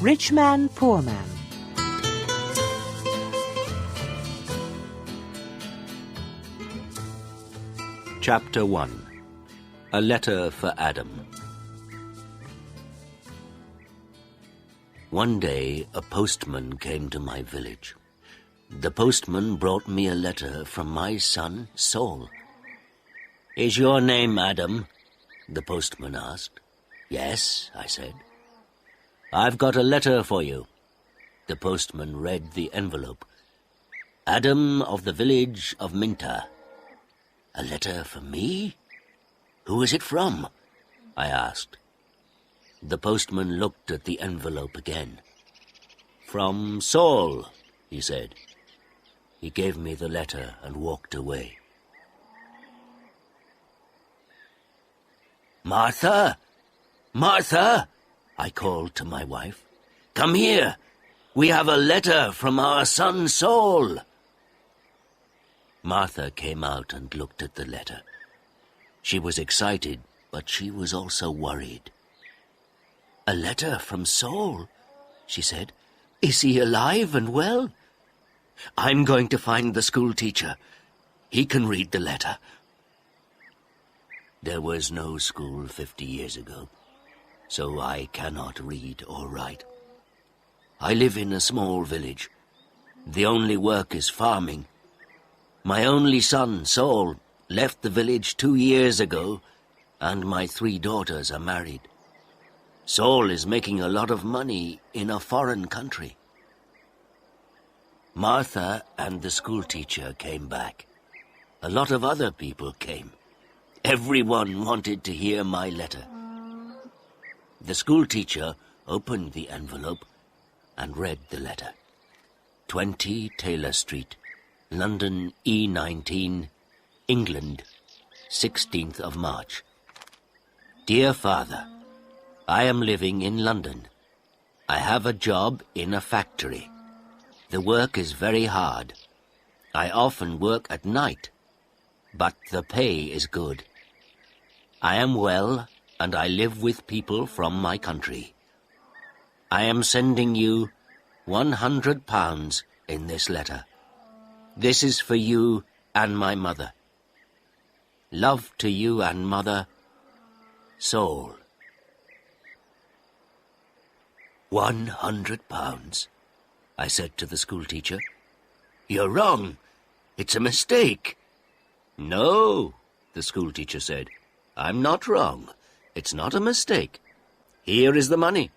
Rich Man, Poor Man. Chapter 1. A Letter for Adam. One day, a postman came to my village. The postman brought me a letter from my son, Saul. "Is your name Adam?" the postman asked. "Yes," I said. "I've got a letter for you." The postman read the envelope. "Adam of the village of Minta." "A letter for me? Who is it from?" I asked. The postman looked at the envelope again. "From Saul," he said. He gave me the letter and walked away. "Martha! Martha!" I called to my wife. "Come here! We have a letter from our son Saul." Martha came out and looked at the letter. She was excited, but she was also worried. "A letter from Saul?" she said. "Is he alive and well?" "I'm going to find the school teacher. He can read the letter." There was no school 50 years ago, so I cannot read or write. I live in a small village. The only work is farming. My only son, Saul, left the village 2 years ago, and my 3 daughters are married. Saul is making a lot of money in a foreign country. Martha and the schoolteacher came back. A lot of other people came. Everyone wanted to hear my letter. The schoolteacher opened the envelope and read the letter. 20 Taylor Street, London E19, England, 16th of March. Dear Father, I am living in London. I have a job in a factory. The work is very hard. I often work at night, but the pay is good. I am well, and I live with people from my country. I am sending you £100 in this letter. This is for you and my mother. Love to you and mother, Saul. £100, I said to the schoolteacher. "You're wrong. It's a mistake." "No," the schoolteacher said. "I'm not wrong. It's not a mistake. Here is the money."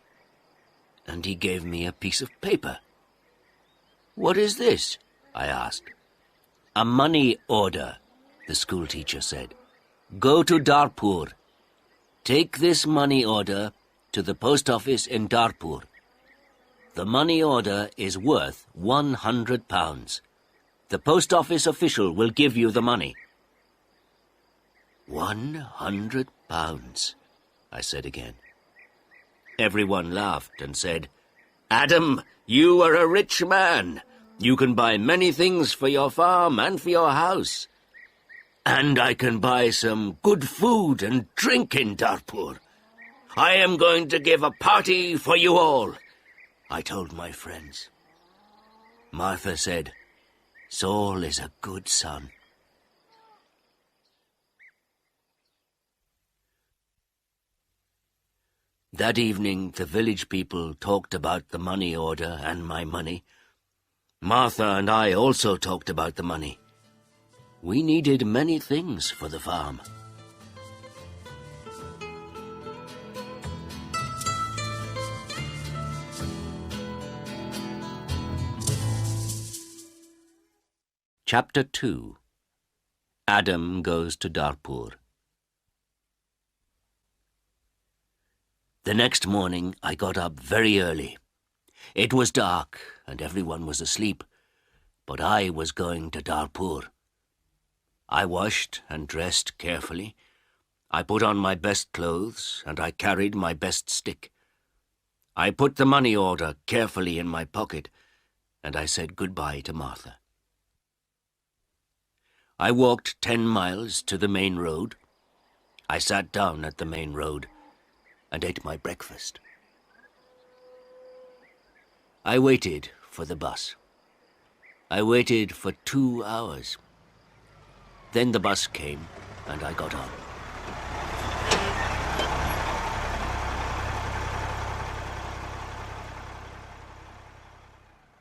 And he gave me a piece of paper. "What is this?" I asked. "A money order," the schoolteacher said. "Go to Darpur. Take this money order to the post office in Darpur. The money order is worth £100. The post office official will give you the money." £100, I said again. Everyone laughed and said, "Adam, you are a rich man. You can buy many things for your farm and for your house. And I can buy some good food and drink in Darpur. I am going to give a party for you all," I told my friends. Martha said, "Saul is a good son." That evening, the village people talked about the money order and my money. Martha and I also talked about the money. We needed many things for the farm. Chapter 2. Adam goes to Darpur. The next morning, I got up very early. It was dark, and everyone was asleep, but I was going to Darpur. I washed and dressed carefully. I put on my best clothes, and I carried my best stick. I put the money order carefully in my pocket, and I said goodbye to Martha. I walked 10 miles to the main road. I sat down at the main road and ate my breakfast. I waited for the bus. I waited for 2 hours. Then the bus came, and I got on.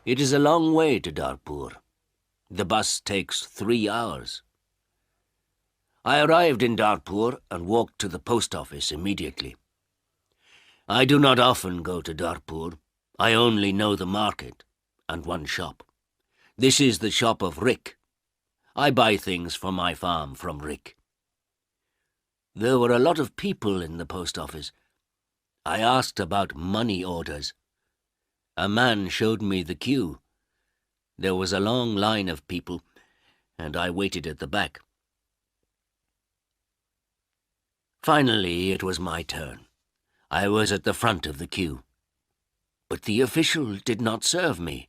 It is a long way to Darpur. The bus takes 3 hours. I arrived in Darpur and walked to the post office immediately. I do not often go to Darpur. I only know the market and one shop. This is the shop of Rick. I buy things for my farm from Rick. There were a lot of people in the post office. I asked about money orders. A man showed me the queue. There was a long line of people, and I waited at the back. Finally, it was my turn. I was at the front of the queue. But the official did not serve me.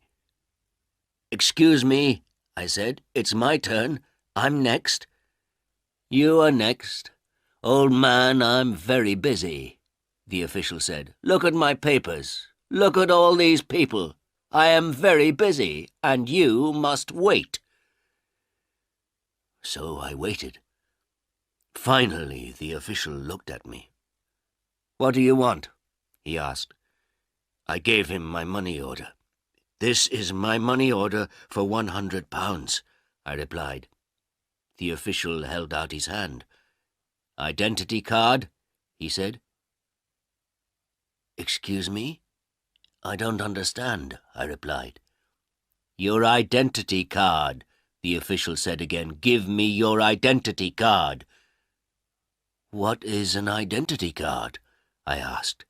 "Excuse me," I said. "It's my turn. I'm next." "You are next. Old man, I'm very busy," the official said. "Look at my papers. Look at all these people. I am very busy, and you must wait." So I waited. Finally, the official looked at me. "What do you want?" he asked. I gave him my money order. "This is my money order for £100, I replied. The official held out his hand. "Identity card?" he said. "Excuse me? I don't understand," I replied. "Your identity card," the official said again. "Give me your identity card." "What is an identity card?" I asked.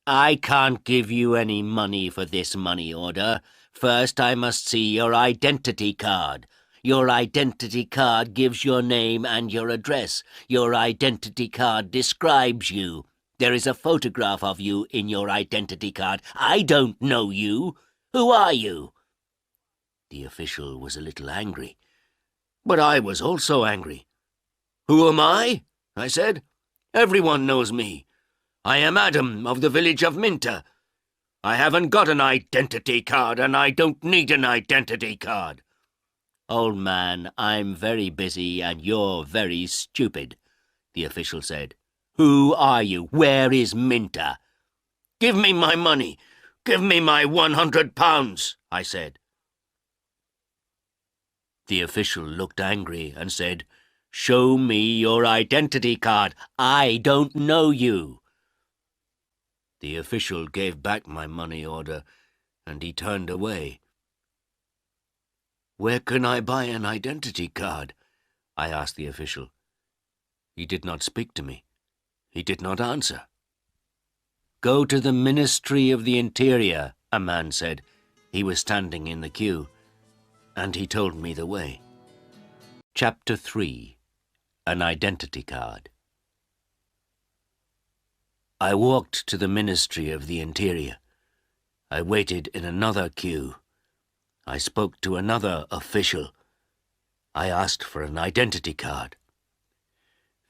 "I can't give you any money for this money order. First, I must see your identity card. Your identity card gives your name and your address. Your identity card describes you. There is a photograph of you in your identity card. I don't know you. Who are you?" The official was a little angry. But I was also angry. "Who am I?" I said. "Everyone knows me. I am Adam of the village of Minta. I haven't got an identity card, and I don't need an identity card." "Old man, I'm very busy and you're very stupid," the official said. "Who are you? Where is Minta?" "Give me my money. Give me my £100, I said. The official looked angry and said, "Show me your identity card. I don't know you." The official gave back my money order, and he turned away. "Where can I buy an identity card?" I asked the official. He did not speak to me. He did not answer. "Go to the Ministry of the Interior," a man said. He was standing in the queue, and he told me the way. Chapter 3. An Identity Card. I walked to the Ministry of the Interior. I waited in another queue. I spoke to another official. I asked for an identity card.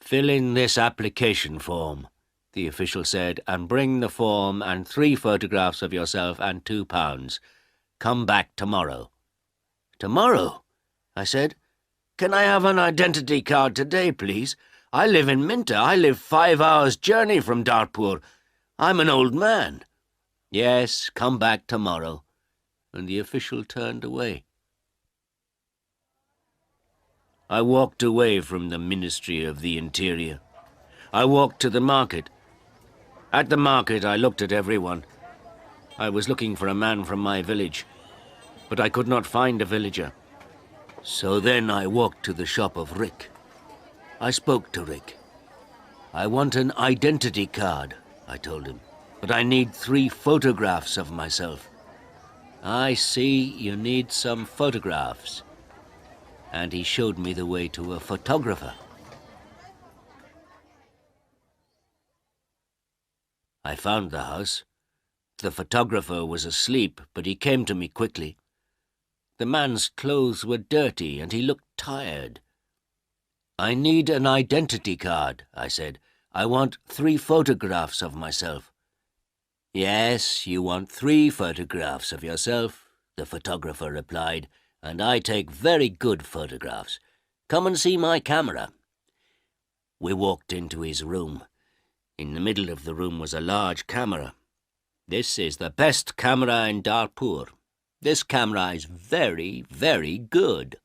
"Fill in this application form," the official said, "and bring the form and 3 photographs of yourself and £2. Come back tomorrow." "Tomorrow?" I said. "Can I have an identity card today, please? I live in Minta. I live 5 hours' journey from Darpur. I'm an old man." "Yes, come back tomorrow." And the official turned away. I walked away from the Ministry of the Interior. I walked to the market. At the market, I looked at everyone. I was looking for a man from my village, but I could not find a villager. So then I walked to the shop of Rick. I spoke to Rick. "I want an identity card," I told him, "but I need 3 photographs of myself." "I see you need some photographs." And he showed me the way to a photographer. I found the house. The photographer was asleep, but he came to me quickly. The man's clothes were dirty, and he looked tired. "I need an identity card," I said. "I want 3 photographs of myself." Yes, you want 3 photographs of yourself, the photographer replied, and I take very good photographs. Come and see my camera. We walked into his room. In the middle of the room was a large camera. This is the best camera in Darpur. This camera is very, very good,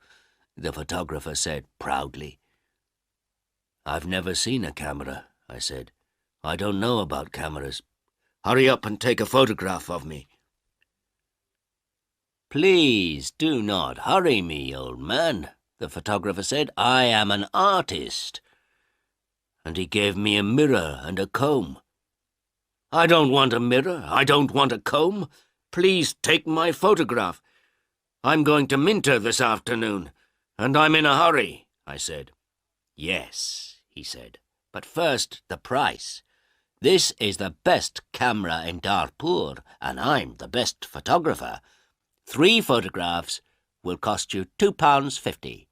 the photographer said proudly. I've never seen a camera, I said. I don't know about cameras. Hurry up and take a photograph of me. Please do not hurry me, old man, the photographer said. I am an artist. And he gave me a mirror and a comb. I don't want a mirror. I don't want a comb. Please take my photograph. I'm going to Minter this afternoon, and I'm in a hurry, I said. Yes, he said, but first the price. This is the best camera in Darpur, and I'm the best photographer. 3 photographs will cost you £2.50.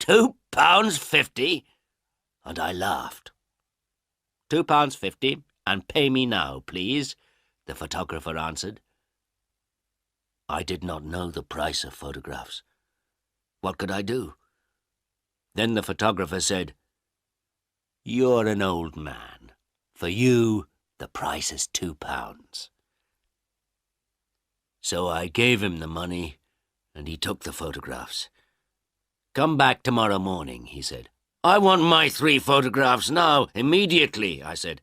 £2.50? And I laughed. £2.50, and pay me now, please, the photographer answered. I did not know the price of photographs. What could I do? Then the photographer said, You're an old man. For you, the price is £2. So I gave him the money, and he took the photographs. Come back tomorrow morning, he said. I want my 3 photographs now, immediately, I said.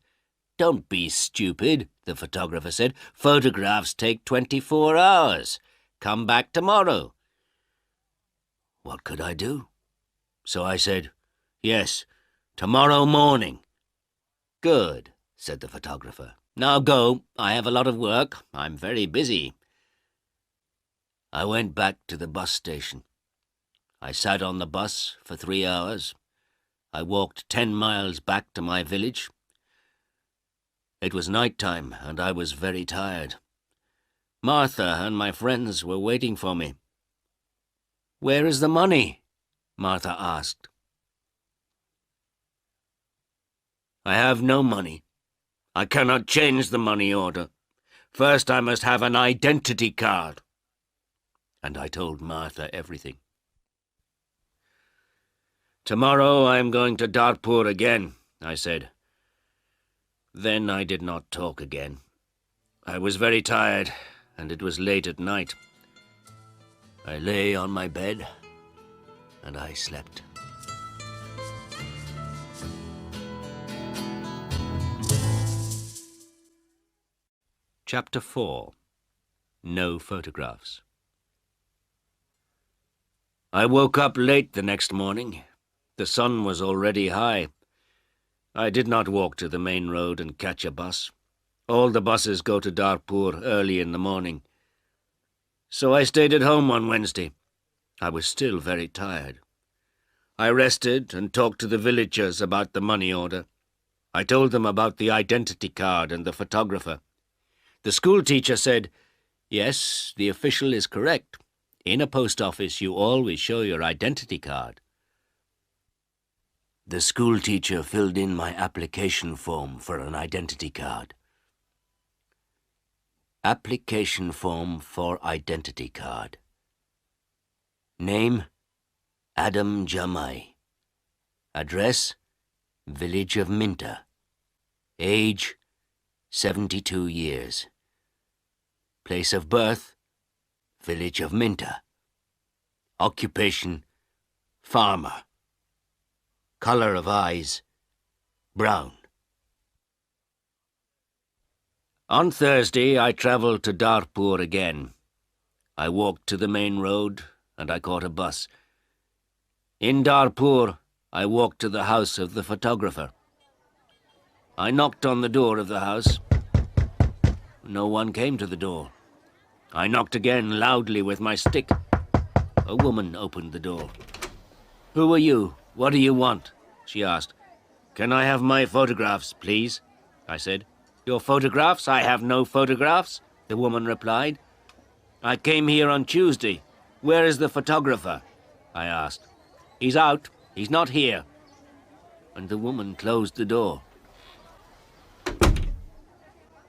Don't be stupid, the photographer said. Photographs take 24 hours. Come back tomorrow. What could I do? So I said, Yes, tomorrow morning. Good, said the photographer. Now go. I have a lot of work. I'm very busy. I went back to the bus station. I sat on the bus for 3 hours. I walked 10 miles back to my village. It was night time, and I was very tired. Martha and my friends were waiting for me. Where is the money? Martha asked. I have no money. I cannot change the money order. First I must have an identity card. And I told Martha everything. Tomorrow I am going to Darpur again, I said. Then I did not talk again. I was very tired, and it was late at night. I lay on my bed, and I slept. Chapter 4. No Photographs. I woke up late the next morning. The sun was already high. I did not walk to the main road and catch a bus. All the buses go to Darpur early in the morning. So I stayed at home on Wednesday. I was still very tired. I rested and talked to the villagers about the money order. I told them about the identity card and the photographer. The school teacher said, Yes, the official is correct. In a post office, you always show your identity card. The school teacher filled in my application form for an identity card. Application form for identity card. Name, Adam Jamai. Address, village of Minter. Age, 72 years. Place of birth, village of Minter. Occupation, farmer. Color of eyes, brown. On Thursday, I travelled to Darpur again. I walked to the main road, and I caught a bus. In Darpur, I walked to the house of the photographer. I knocked on the door of the house. No one came to the door. I knocked again loudly with my stick. A woman opened the door. Who are you? What do you want? She asked. Can I have my photographs, please? I said. Your photographs? I have no photographs, the woman replied. I came here on Tuesday. Where is the photographer? I asked. He's out. He's not here. And the woman closed the door.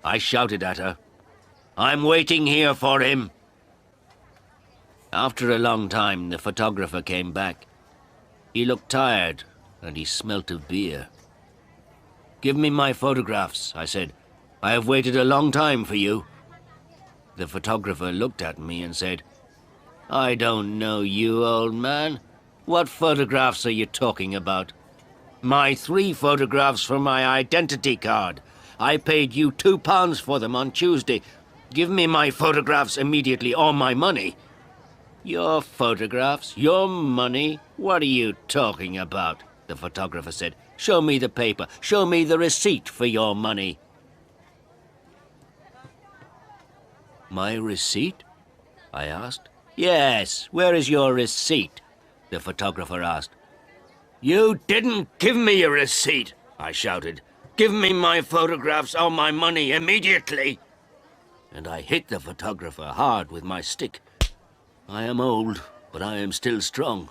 I shouted at her. "I'm waiting here for him." After a long time, the photographer came back. He looked tired, and he smelt of beer. "Give me my photographs," I said. "I have waited a long time for you." The photographer looked at me and said, "I don't know you, old man. What photographs are you talking about?" "My 3 photographs for my identity card. I paid you £2 for them on Tuesday. Give me my photographs immediately, or my money." "Your photographs? Your money? What are you talking about?" the photographer said. "Show me the paper. Show me the receipt for your money." "My receipt?" I asked. "Yes, where is your receipt?" the photographer asked. "You didn't give me a receipt," I shouted. "Give me my photographs or my money immediately." And I hit the photographer hard with my stick. I am old, but I am still strong.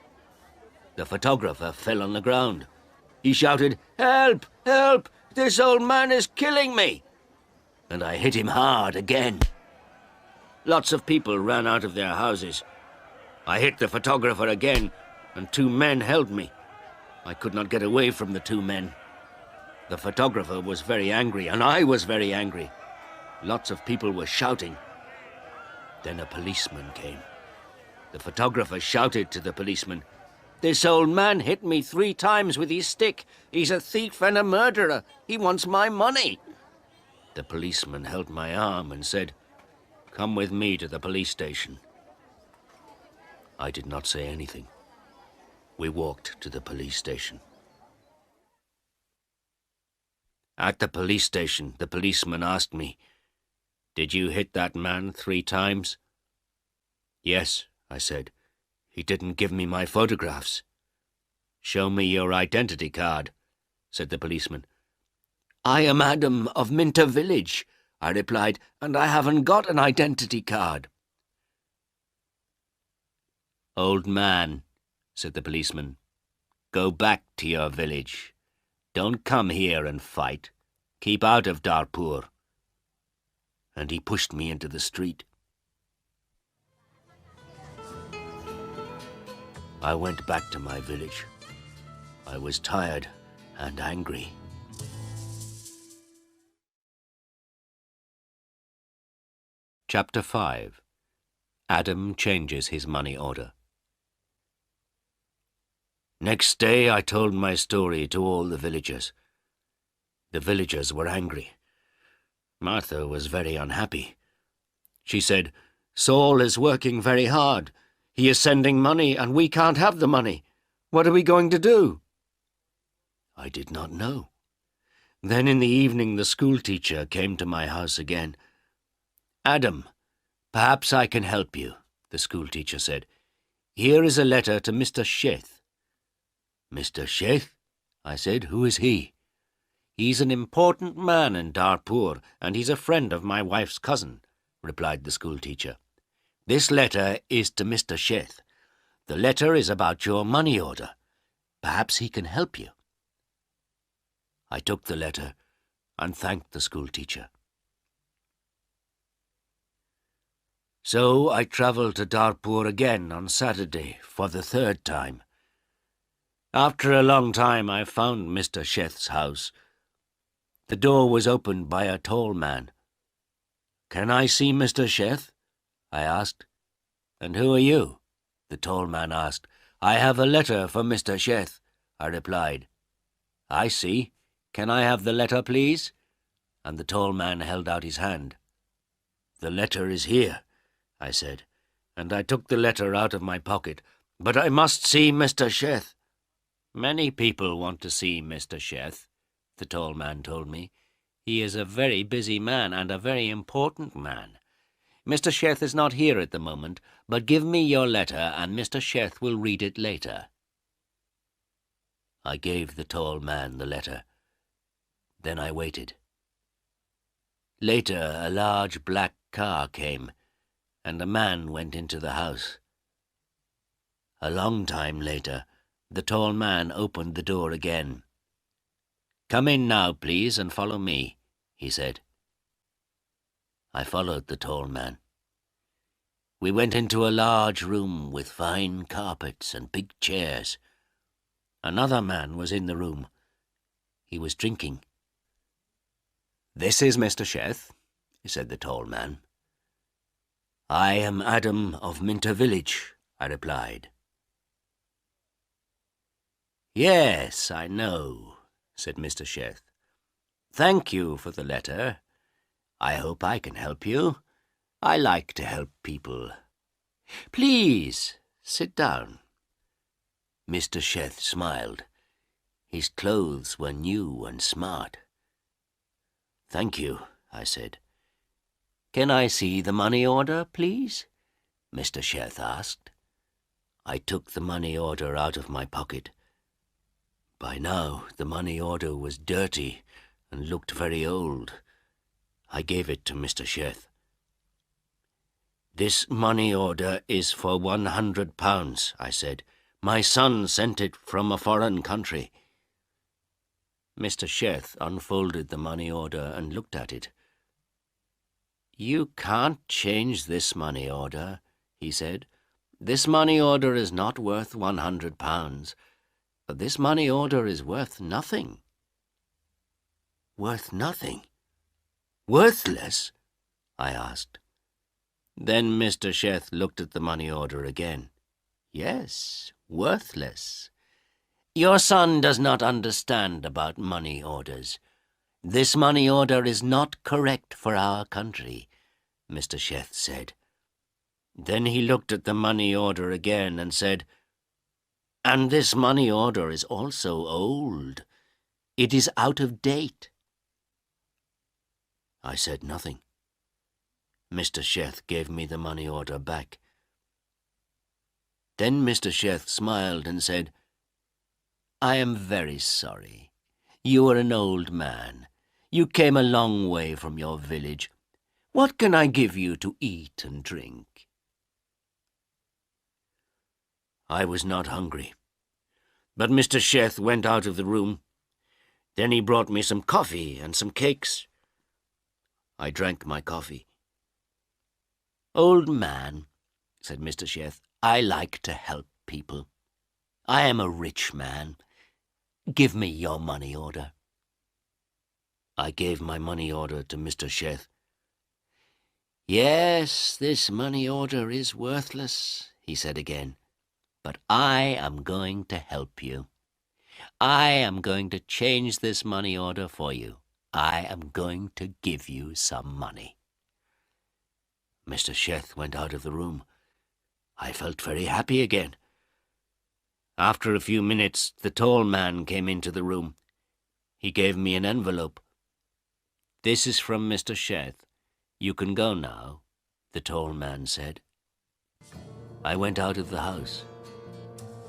The photographer fell on the ground. He shouted, "Help! Help! This old man is killing me!" And I hit him hard again. Lots of people ran out of their houses. I hit the photographer again, and 2 men held me. I could not get away from the 2 men. The photographer was very angry, and I was very angry. Lots of people were shouting. Then a policeman came. The photographer shouted to the policeman, "This old man hit me 3 times with his stick. He's a thief and a murderer. He wants my money." The policeman held my arm and said, "Come with me to the police station." I did not say anything. We walked to the police station. At the police station, the policeman asked me, "Did you hit that man 3 times?" "Yes," I said. "He didn't give me my photographs." "Show me your identity card," said the policeman. "I am Adam of Minter Village," I replied, "and I haven't got an identity card." "Old man," said the policeman, "go back to your village. Don't come here and fight. Keep out of Darpur." And he pushed me into the street. I went back to my village. I was tired and angry. Chapter 5. Adam changes his money order. Next day I told my story to all the villagers. The villagers were angry. Martha was very unhappy. She said, "Saul is working very hard. He is sending money and we can't have the money. What are we going to do?" I did not know. Then in the evening the schoolteacher came to my house again. "Adam, perhaps I can help you," the schoolteacher said. "Here is a letter to Mr. Sheth." "Mr. Sheth?" I said. "Who is he?" "He's an important man in Darpur, and he's a friend of my wife's cousin," replied the schoolteacher. "This letter is to Mr. Sheth. The letter is about your money order. Perhaps he can help you." I took the letter and thanked the schoolteacher. So I travelled to Darpur again on Saturday for the 3rd time. After a long time I found Mr. Sheth's house. The door was opened by a tall man. "Can I see Mr. Sheth?" I asked. "And who are you?" the tall man asked. "I have a letter for Mr. Sheth," I replied. "I see. Can I have the letter, please?" And the tall man held out his hand. "The letter is here," I said, and I took the letter out of my pocket. "But I must see Mr. Sheth." "Many people want to see Mr. Sheth," the tall man told me. "He is a very busy man and a very important man. Mr. Sheth is not here at the moment, but give me your letter and Mr. Sheth will read it later." I gave the tall man the letter. Then I waited. Later, a large black car came, and a man went into the house. A long time later, the tall man opened the door again. "Come in now, please, and follow me," he said. I followed the tall man. We went into a large room with fine carpets and big chairs. Another man was in the room. He was drinking. "This is Mr. Sheth," said the tall man. "I am Adam of Minter Village," I replied. "Yes, I know," said Mr. Sheth. "Thank you for the letter. I hope I can help you. I like to help people. Please, sit down." Mr. Sheth smiled. His clothes were new and smart. "Thank you," I said. "Can I see the money order, please?" Mr. Sheth asked. I took the money order out of my pocket. By now, the money order was dirty and looked very old. I gave it to Mr. Sheth. "This money order is for £100, I said. "My son sent it from a foreign country." Mr. Sheth unfolded the money order and looked at it. "You can't change this money order," he said. "This money order is not worth £100. This money order is worth nothing." "Worth nothing? Worthless?" I asked. Then Mr. Sheth looked at the money order again. "Yes, worthless. Your son does not understand about money orders. This money order is not correct for our country," Mr. Sheth said. Then he looked at the money order again and said, "And this money order is also old. It is out of date." I said nothing. Mr. Sheth gave me the money order back. Then Mr. Sheth smiled and said, "I am very sorry. You are an old man. You came a long way from your village. What can I give you to eat and drink?" I was not hungry, but Mr. Sheth went out of the room. Then he brought me some coffee and some cakes. I drank my coffee. "Old man," said Mr. Sheth, "I like to help people. I am a rich man. Give me your money order." I gave my money order to Mr. Sheth. "Yes, this money order is worthless," he said again. "But I am going to help you. I am going to change this money order for you. I am going to give you some money." Mr. Sheth went out of the room. I felt very happy again. After a few minutes, the tall man came into the room. He gave me an envelope. "This is from Mr. Sheth. You can go now," the tall man said. I went out of the house.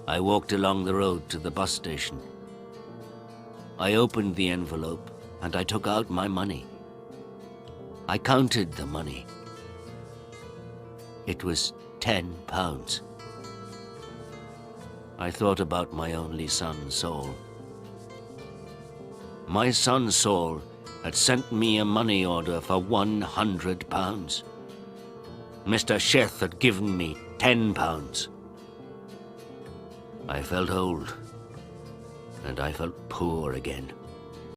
I walked along the road to the bus station. I opened the envelope and I took out my money. I counted the money. It was £10. I thought about my only son, Saul. My son, Saul, had sent me a money order for £100. Mr. Sheth had given me £10. I felt old, and I felt poor again.